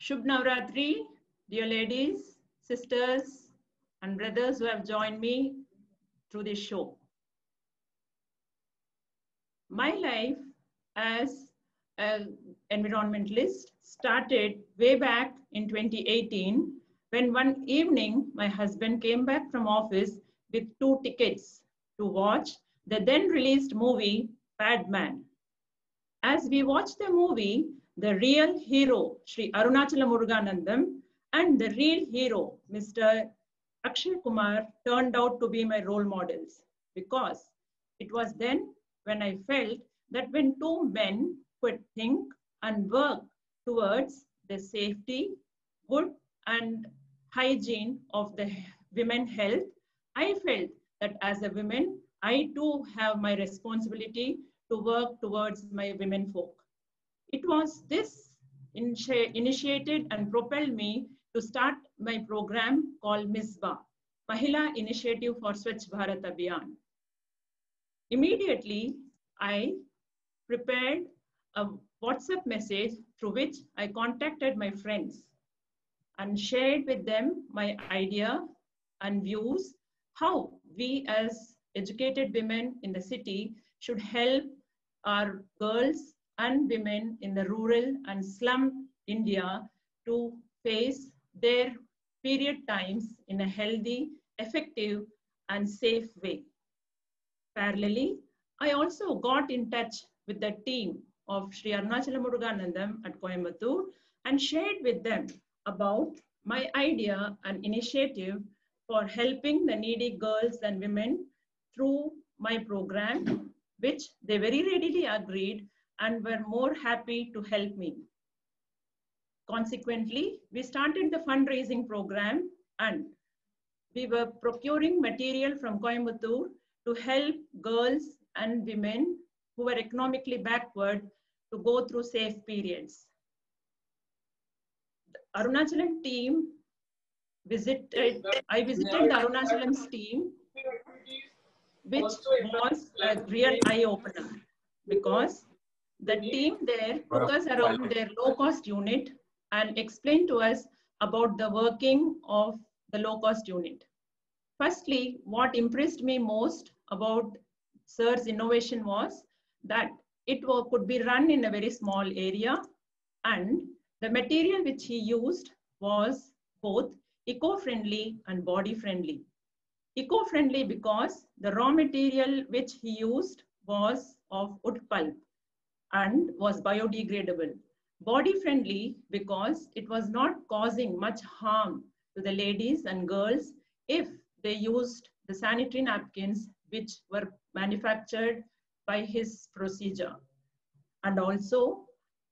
Shubh Navratri, dear ladies, sisters, and brothers who have joined me through this show. My life as an environmentalist started way back in 2018 when one evening my husband came back from office with 2 tickets to watch the then released movie Padman. As we watched the movie, the real hero, Sri Arunachala Muruganandam, and the real hero, Mr. Akshay Kumar, turned out to be my role models because it was then when I felt that when two men could think and work towards the safety, good, and hygiene of the women health, I felt that as a woman, I too have my responsibility to work towards my women folk. It was this initiated and propelled me to start my program called MISBA, Mahila Initiative for Swachh Bharat Abhiyan. Immediately, I prepared a WhatsApp message through which I contacted my friends and shared with them my idea and views how we as educated women in the city should help our girls and women in the rural and slum India to face their period times in a healthy, effective, and safe way. Parallelly, I also got in touch with the team of Sri Arunachala Muruganandam at Coimbatore and shared with them about my idea and initiative for helping the needy girls and women through my program, which they very readily agreed and were more happy to help me. Consequently, we started the fundraising program and we were procuring material from Coimbatore to help girls and women who were economically backward to go through safe periods. The Arunachalam team I visited the Arunachalam's team, which was a real eye-opener because the team there took us around their low-cost unit and explained to us about the working of the low-cost unit. Firstly, what impressed me most about Sir's innovation was that it could be run in a very small area and the material which he used was both eco-friendly and body-friendly. Eco-friendly because the raw material which he used was of wood pulp and was biodegradable. Body-friendly because it was not causing much harm to the ladies and girls if they used the sanitary napkins which were manufactured by his procedure. And also,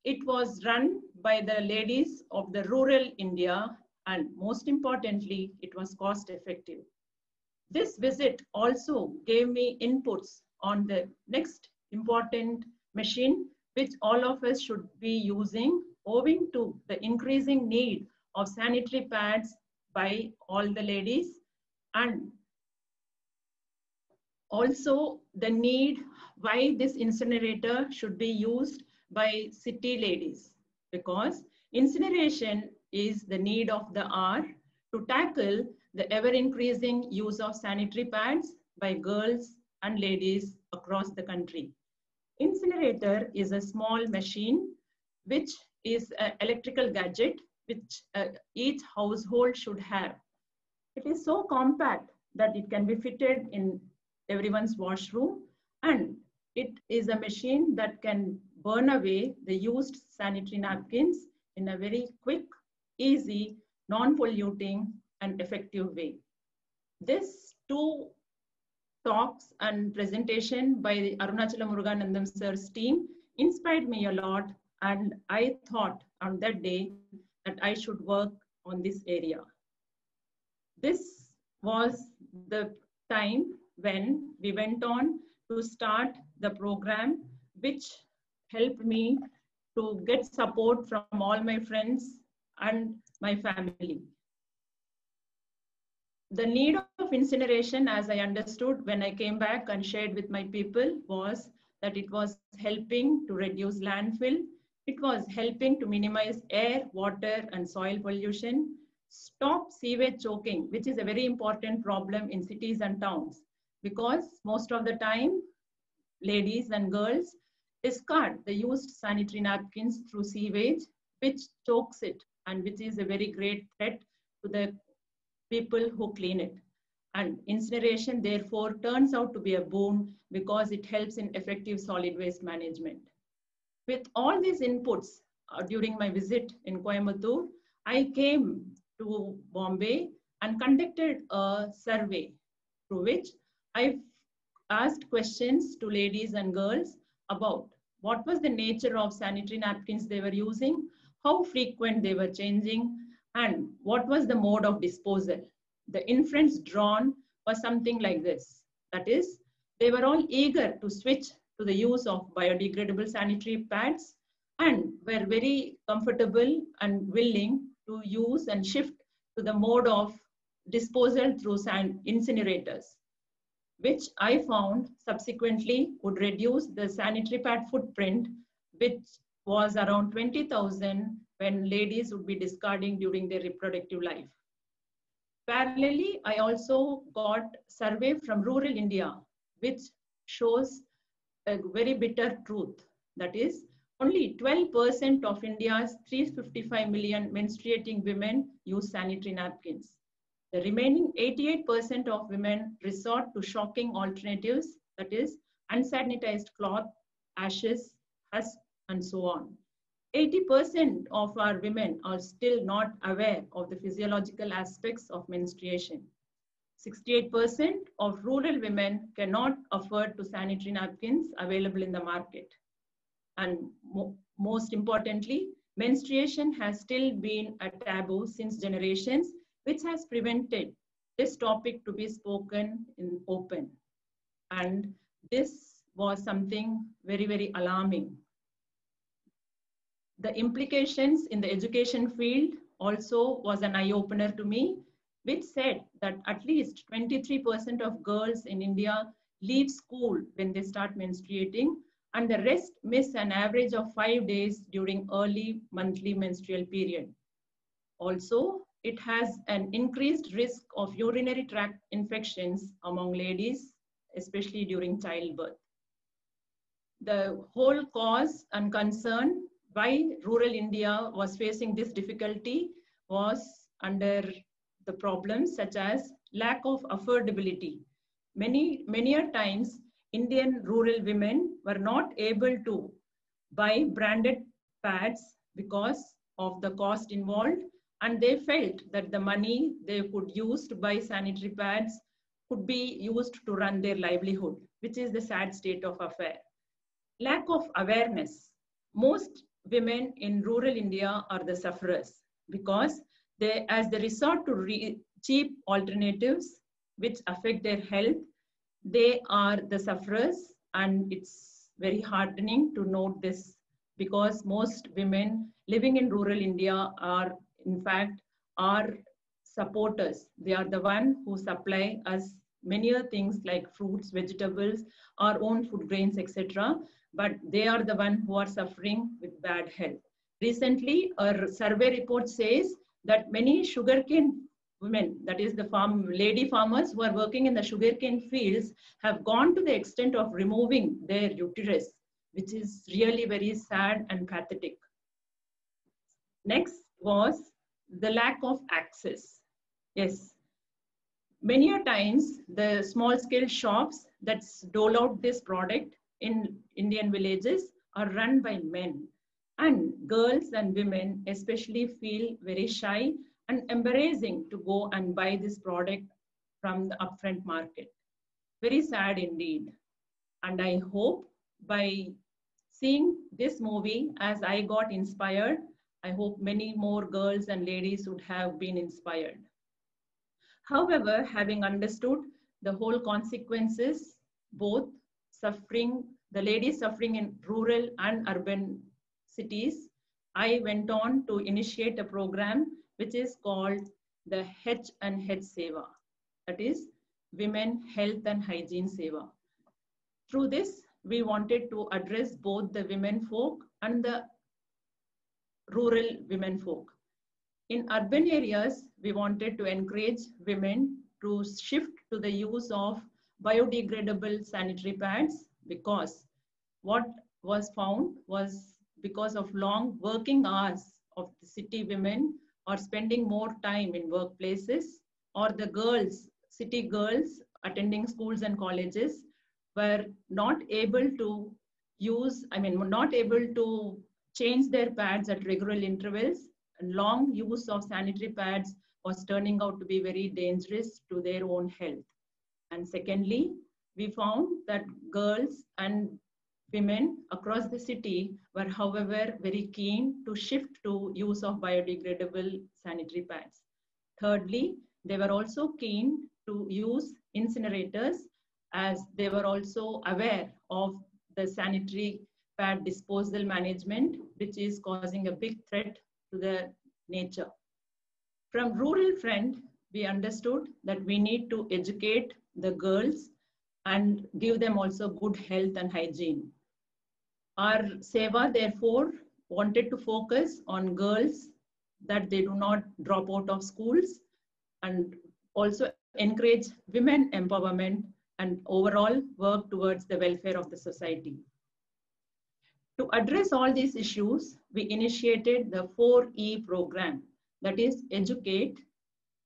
it was run by the ladies of the rural India, and most importantly, it was cost effective. This visit also gave me inputs on the next important machine which all of us should be using owing to the increasing need of sanitary pads by all the ladies and also the need why this incinerator should be used by city ladies because incineration is the need of the hour to tackle the ever increasing use of sanitary pads by girls and ladies across the country. Incinerator is a small machine which is an electrical gadget which each household should have. It is so compact that it can be fitted in everyone's washroom and it is a machine that can burn away the used sanitary napkins in a very quick, easy, non-polluting and effective way. This two talks and presentation by the Arunachala Muruganandam sir's team inspired me a lot and I thought on that day that I should work on this area. This was the time when we went on to start the program, which helped me to get support from all my friends and my family. The need of incineration, as I understood when I came back and shared with my people, was that it was helping to reduce landfill, It was helping to minimize air, water, and soil pollution, stop sewage choking, which is a very important problem in cities and towns, because most of the time, ladies and girls discard the used sanitary napkins through sewage, which chokes it, and which is a very great threat to the people who clean it. And incineration, therefore, turns out to be a boon because it helps in effective solid waste management. With all these inputs during my visit in Coimbatore, I came to Bombay and conducted a survey through which I asked questions to ladies and girls about what was the nature of sanitary napkins they were using, how frequent they were changing, and what was the mode of disposal. The inference drawn was something like this. That is, they were all eager to switch to the use of biodegradable sanitary pads and were very comfortable and willing to use and shift to the mode of disposal through incinerators, which I found subsequently would reduce the sanitary pad footprint, which was around 20,000 when ladies would be discarding during their reproductive life. Parallelly, I also got survey from rural India, which shows a very bitter truth. That is, only 12% of India's 355 million menstruating women use sanitary napkins. The remaining 88% of women resort to shocking alternatives, that is, unsanitized cloth, ashes, husk, and so on. 80% of our women are still not aware of the physiological aspects of menstruation. 68% of rural women cannot afford to sanitary napkins available in the market. And most importantly, menstruation has still been a taboo since generations, which has prevented this topic to be spoken in open. And this was something very, very alarming. The implications in the education field also was an eye-opener to me, which said that at least 23% of girls in India leave school when they start menstruating, and the rest miss an average of 5 days during early monthly menstrual period. Also, it has an increased risk of urinary tract infections among ladies, especially during childbirth. The whole cause and concern why rural India was facing this difficulty was under the problems such as lack of affordability. Many a times, Indian rural women were not able to buy branded pads because of the cost involved, and they felt that the money they could use to buy sanitary pads could be used to run their livelihood, which is the sad state of affair. Lack of awareness. Most women in rural India are the sufferers because as they resort to cheap alternatives which affect their health, they are the sufferers, and it's very heartening to note this because most women living in rural India are, in fact, our supporters. They are the one who supply us many things like fruits, vegetables, our own food grains, etc. But they are the one who are suffering with bad health. Recently, a survey report says that many sugarcane women, that is the lady farmers who are working in the sugarcane fields, have gone to the extent of removing their uterus, which is really very sad and pathetic. Next was the lack of access. Yes, many a times the small scale shops that dole out this product in Indian villages are run by men, and girls and women especially feel very shy and embarrassing to go and buy this product from the upfront market. Very sad indeed. And I hope by seeing this movie, as I got inspired, I hope many more girls and ladies would have been inspired. However, having understood the whole consequences, both suffering, the ladies suffering in rural and urban cities, I went on to initiate a program which is called the H and H Seva, that is Women Health and Hygiene Seva. Through this, we wanted to address both the women folk and the rural women folk. In urban areas, we wanted to encourage women to shift to the use of biodegradable sanitary pads, because what was found was because of long working hours of the city women are spending more time in workplaces, or the girls, city girls attending schools and colleges were not able to not able to change their pads at regular intervals. And long use of sanitary pads was turning out to be very dangerous to their own health. And secondly, we found that girls and women across the city were, however, very keen to shift to use of biodegradable sanitary pads. Thirdly, they were also keen to use incinerators, as they were also aware of the sanitary pad disposal management, which is causing a big threat to the nature. From rural front, we understood that we need to educate the girls and give them also good health and hygiene. Our Seva, therefore, wanted to focus on girls, that they do not drop out of schools, and also encourage women empowerment and overall work towards the welfare of the society. To address all these issues, we initiated the 4E program, that is educate.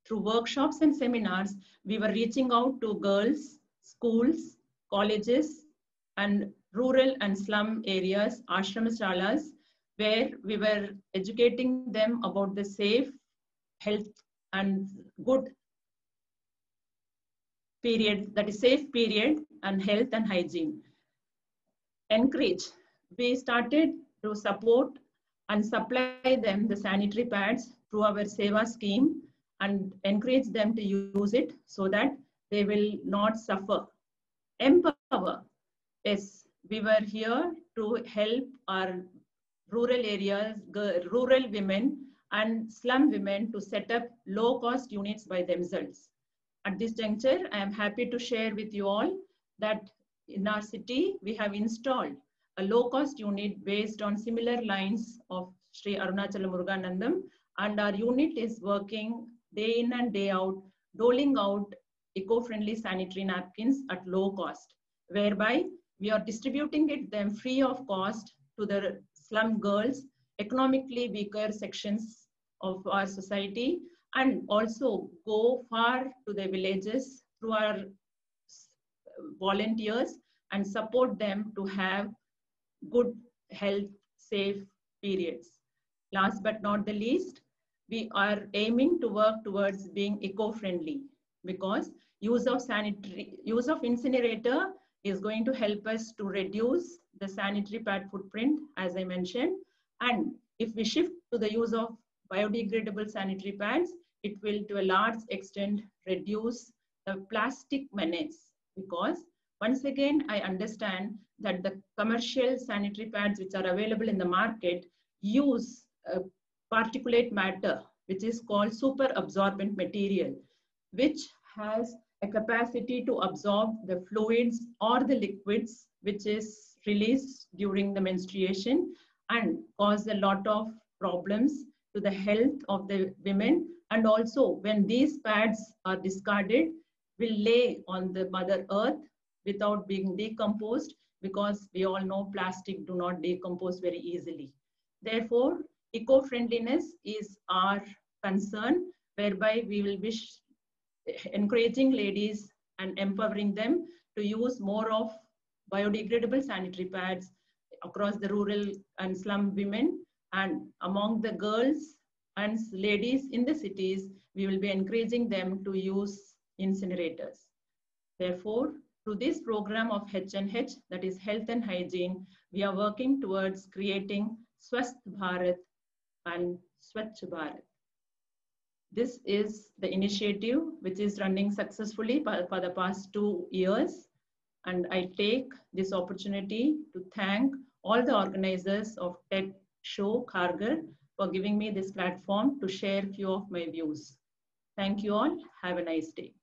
Through workshops and seminars, we were reaching out to girls, schools, colleges, and rural and slum areas, ashramashalas, where we were educating them about the safe, health, and good period, that is safe period, and health and hygiene. Encourage. We started to support and supply them the sanitary pads through our Seva scheme, and encourage them to use it so that they will not suffer. Empower. Yes, we were here to help our rural areas, rural women and slum women to set up low-cost units by themselves. At this juncture, I am happy to share with you all that in our city, we have installed a low-cost unit based on similar lines of Sri Arunachala Muruganandam, and our unit is working day in and day out, doling out eco-friendly sanitary napkins at low cost, whereby we are distributing them free of cost to the slum girls, economically weaker sections of our society, and also go far to the villages through our volunteers and support them to have good health, safe periods. Last but not the least, we are aiming to work towards being eco-friendly, because use of incinerator is going to help us to reduce the sanitary pad footprint, as I mentioned. And if we shift to the use of biodegradable sanitary pads, it will to a large extent reduce the plastic menace, because once again, I understand that the commercial sanitary pads which are available in the market use particulate matter, which is called super absorbent material, which has a capacity to absorb the fluids or the liquids which is released during the menstruation, and cause a lot of problems to the health of the women. And also, when these pads are discarded, will lay on the Mother Earth without being decomposed, because we all know plastic do not decompose very easily. Therefore, eco-friendliness is our concern, whereby we will be encouraging ladies and empowering them to use more of biodegradable sanitary pads across the rural and slum women. And among the girls and ladies in the cities, we will be encouraging them to use incinerators. Therefore, through this program of H&H, that is health and hygiene, we are working towards creating Swasth Bharat and Swachh Bharat. This is the initiative which is running successfully for the past 2 years. And I take this opportunity to thank all the organizers of TED Show Kharghar for giving me this platform to share a few of my views. Thank you all. Have a nice day.